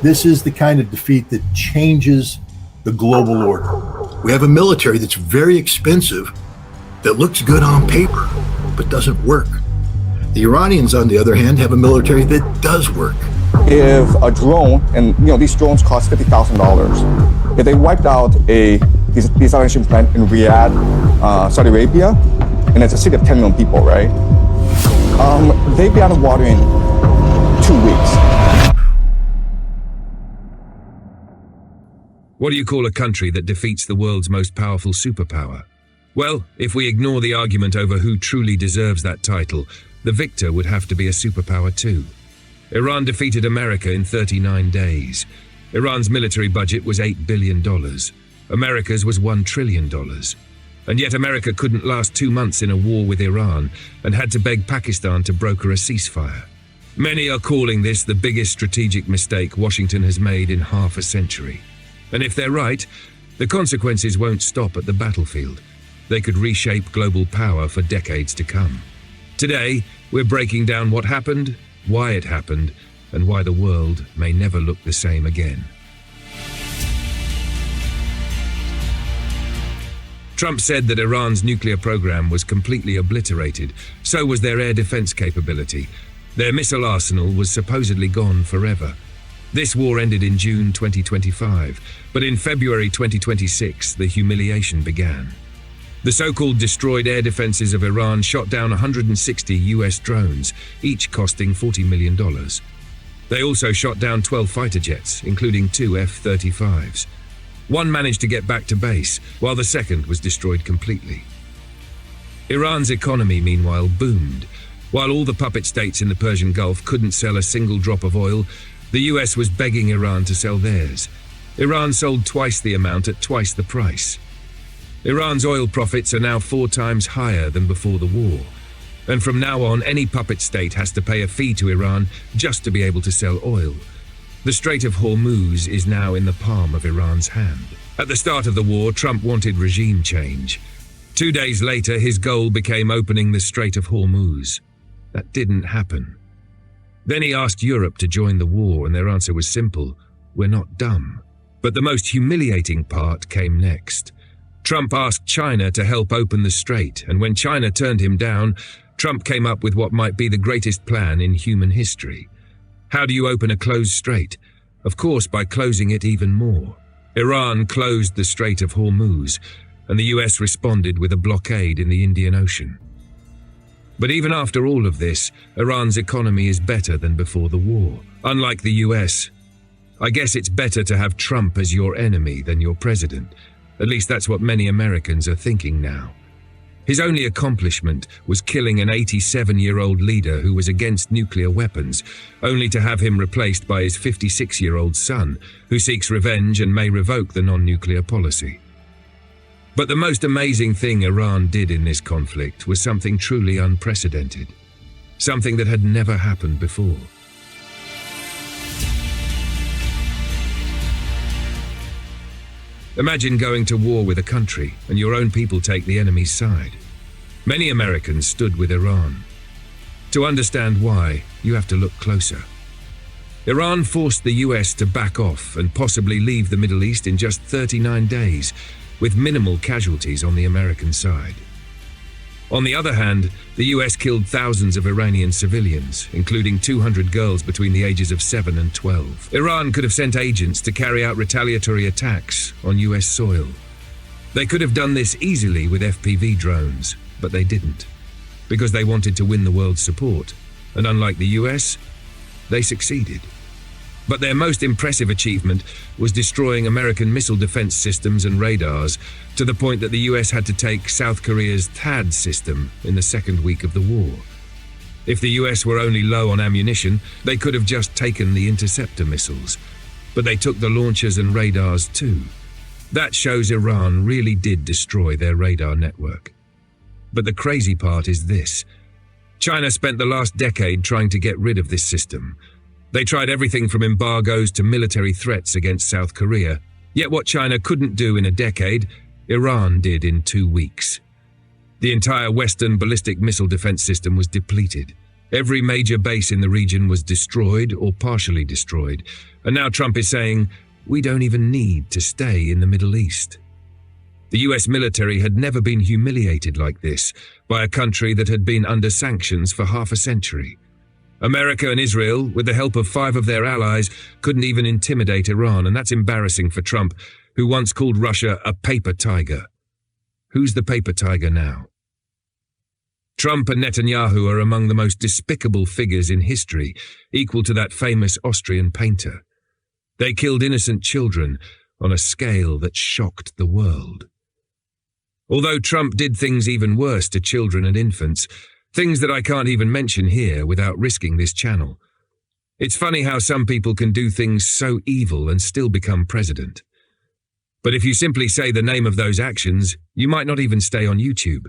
This is the kind of defeat that changes the global order. We have a military that's very expensive, that looks good on paper, but doesn't work. The Iranians, on the other hand, have a military that does work. If a drone, and these drones cost $50,000, if they wiped out a desalination plant in Riyadh, Saudi Arabia, and it's a city of 10 million people, right? They'd be out of water in 2 weeks. What do you call a country that defeats the world's most powerful superpower? Well, if we ignore the argument over who truly deserves that title, the victor would have to be a superpower too. Iran defeated America in 39 days. Iran's military budget was $8 billion. America's was $1 trillion. And yet America couldn't last 2 months in a war with Iran and had to beg Pakistan to broker a ceasefire. Many are calling this the biggest strategic mistake Washington has made in half a century. And if they're right, the consequences won't stop at the battlefield. They could reshape global power for decades to come. Today, we're breaking down what happened, why it happened, and why the world may never look the same again. Trump said that Iran's nuclear program was completely obliterated. So was their air defense capability. Their missile arsenal was supposedly gone forever. This war ended in June 2025, but in February 2026, the humiliation began. The so-called destroyed air defenses of Iran shot down 160 US drones, each costing $40 million. They also shot down 12 fighter jets, including 2 F-35s. One managed to get back to base, while the second was destroyed completely. Iran's economy, meanwhile, boomed. While all the puppet states in the Persian Gulf couldn't sell a single drop of oil, the US was begging Iran to sell theirs. Iran sold twice the amount at twice the price. Iran's oil profits are now 4 times higher than before the war. And from now on, any puppet state has to pay a fee to Iran just to be able to sell oil. The Strait of Hormuz is now in the palm of Iran's hand. At the start of the war, Trump wanted regime change. 2 days later, his goal became opening the Strait of Hormuz. That didn't happen. Then he asked Europe to join the war, and their answer was simple: we're not dumb. But the most humiliating part came next. Trump asked China to help open the strait, and when China turned him down, Trump came up with what might be the greatest plan in human history. How do you open a closed strait? Of course, by closing it even more. Iran closed the Strait of Hormuz, and the US responded with a blockade in the Indian Ocean. But even after all of this, Iran's economy is better than before the war. Unlike the US, I guess it's better to have Trump as your enemy than your president. At least that's what many Americans are thinking now. His only accomplishment was killing an 87-year-old leader who was against nuclear weapons, only to have him replaced by his 56-year-old son, who seeks revenge and may revoke the non-nuclear policy. But the most amazing thing Iran did in this conflict was something truly unprecedented, something that had never happened before. Imagine going to war with a country and your own people take the enemy's side. Many Americans stood with Iran. To understand why, you have to look closer. Iran forced the US to back off and possibly leave the Middle East in just 39 days, with minimal casualties on the American side. On the other hand, the US killed thousands of Iranian civilians, including 200 girls between the ages of 7 and 12. Iran could have sent agents to carry out retaliatory attacks on US soil. They could have done this easily with FPV drones, but they didn't, because they wanted to win the world's support, and unlike the US, they succeeded. But their most impressive achievement was destroying American missile defense systems and radars, to the point that the US had to take South Korea's THAAD system in the second week of the war. If the US were only low on ammunition, they could have just taken the interceptor missiles. But they took the launchers and radars too. That shows Iran really did destroy their radar network. But the crazy part is this: China spent the last decade trying to get rid of this system. They tried everything from embargoes to military threats against South Korea. Yet what China couldn't do in a decade, Iran did in 2 weeks. The entire Western ballistic missile defense system was depleted. Every major base in the region was destroyed or partially destroyed, and now Trump is saying, we don't even need to stay in the Middle East. The US military had never been humiliated like this by a country that had been under sanctions for half a century. America and Israel, with the help of 5 of their allies, couldn't even intimidate Iran, and that's embarrassing for Trump, who once called Russia a paper tiger. Who's the paper tiger now? Trump and Netanyahu are among the most despicable figures in history, equal to that famous Austrian painter. They killed innocent children on a scale that shocked the world. Although Trump did things even worse to children and infants, things that I can't even mention here without risking this channel. It's funny how some people can do things so evil and still become president. But if you simply say the name of those actions, you might not even stay on YouTube.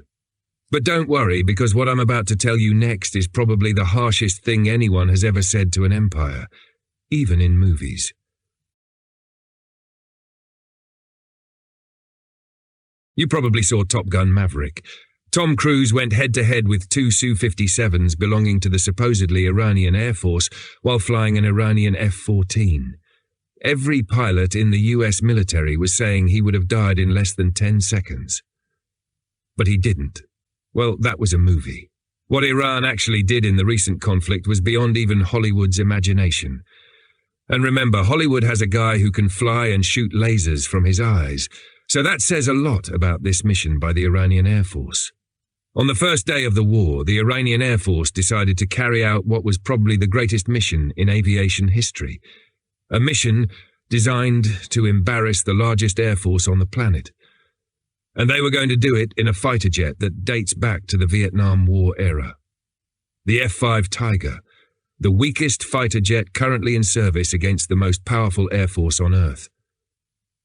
But don't worry, because what I'm about to tell you next is probably the harshest thing anyone has ever said to an empire, even in movies. You probably saw Top Gun Maverick. Tom Cruise went head-to-head with 2 Su-57s belonging to the supposedly Iranian Air Force while flying an Iranian F-14. Every pilot in the US military was saying he would have died in less than 10 seconds. But he didn't. Well, that was a movie. What Iran actually did in the recent conflict was beyond even Hollywood's imagination. And remember, Hollywood has a guy who can fly and shoot lasers from his eyes, so that says a lot about this mission by the Iranian Air Force. On the first day of the war, the Iranian Air Force decided to carry out what was probably the greatest mission in aviation history. A mission designed to embarrass the largest air force on the planet. And they were going to do it in a fighter jet that dates back to the Vietnam War era. The F-5 Tiger, the weakest fighter jet currently in service against the most powerful air force on Earth.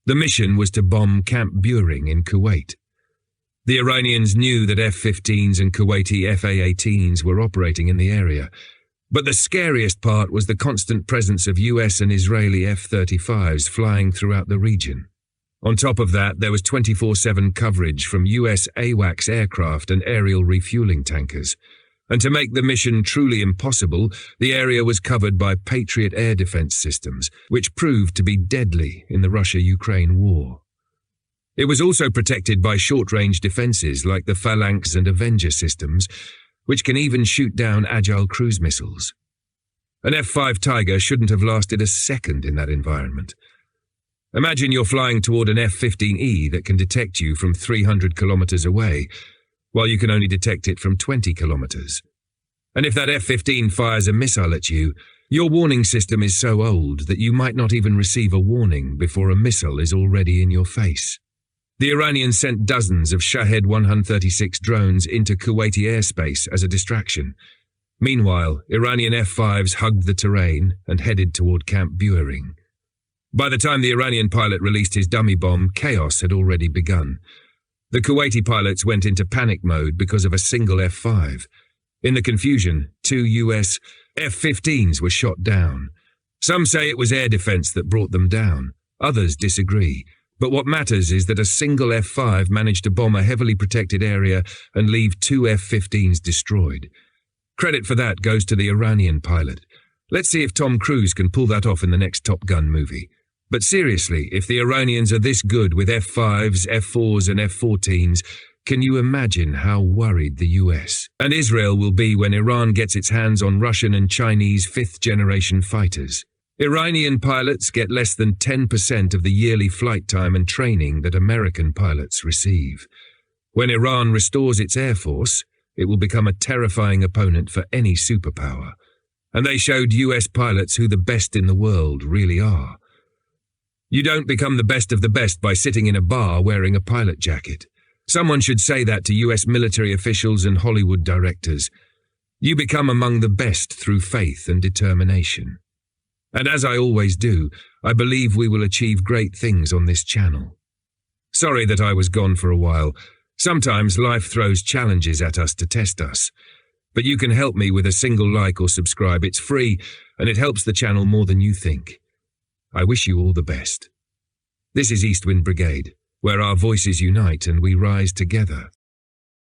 The mission was to bomb Camp Buehring in Kuwait. The Iranians knew that F-15s and Kuwaiti F-A-18s were operating in the area, but the scariest part was the constant presence of US and Israeli F-35s flying throughout the region. On top of that, there was 24/7 coverage from US AWACS aircraft and aerial refueling tankers. And to make the mission truly impossible, the area was covered by Patriot air defense systems, which proved to be deadly in the Russia-Ukraine war. It was also protected by short-range defenses like the Phalanx and Avenger systems, which can even shoot down agile cruise missiles. An F-5 Tiger shouldn't have lasted a second in that environment. Imagine you're flying toward an F-15E that can detect you from 300 kilometers away, while you can only detect it from 20 kilometers. And if that F-15 fires a missile at you, your warning system is so old that you might not even receive a warning before a missile is already in your face. The Iranians sent dozens of Shahed 136 drones into Kuwaiti airspace as a distraction. Meanwhile, Iranian F-5s hugged the terrain and headed toward Camp Buehring. By the time the Iranian pilot released his dummy bomb, chaos had already begun. The Kuwaiti pilots went into panic mode because of a single F-5. In the confusion, 2 US F-15s were shot down. Some say it was air defense that brought them down. Others disagree. But what matters is that a single F-5 managed to bomb a heavily protected area and leave 2 F-15s destroyed. Credit for that goes to the Iranian pilot. Let's see if Tom Cruise can pull that off in the next Top Gun movie. But seriously, if the Iranians are this good with F-5s, F-4s and F-14s, can you imagine how worried the US and Israel will be when Iran gets its hands on Russian and Chinese 5th-generation fighters? Iranian pilots get less than 10% of the yearly flight time and training that American pilots receive. When Iran restores its air force, it will become a terrifying opponent for any superpower. And they showed US pilots who the best in the world really are. You don't become the best of the best by sitting in a bar wearing a pilot jacket. Someone should say that to US military officials and Hollywood directors. You become among the best through faith and determination. And as I always do, I believe we will achieve great things on this channel. Sorry that I was gone for a while. Sometimes life throws challenges at us to test us. But you can help me with a single like or subscribe. It's free, and it helps the channel more than you think. I wish you all the best. This is Eastwind Brigade, where our voices unite and we rise together.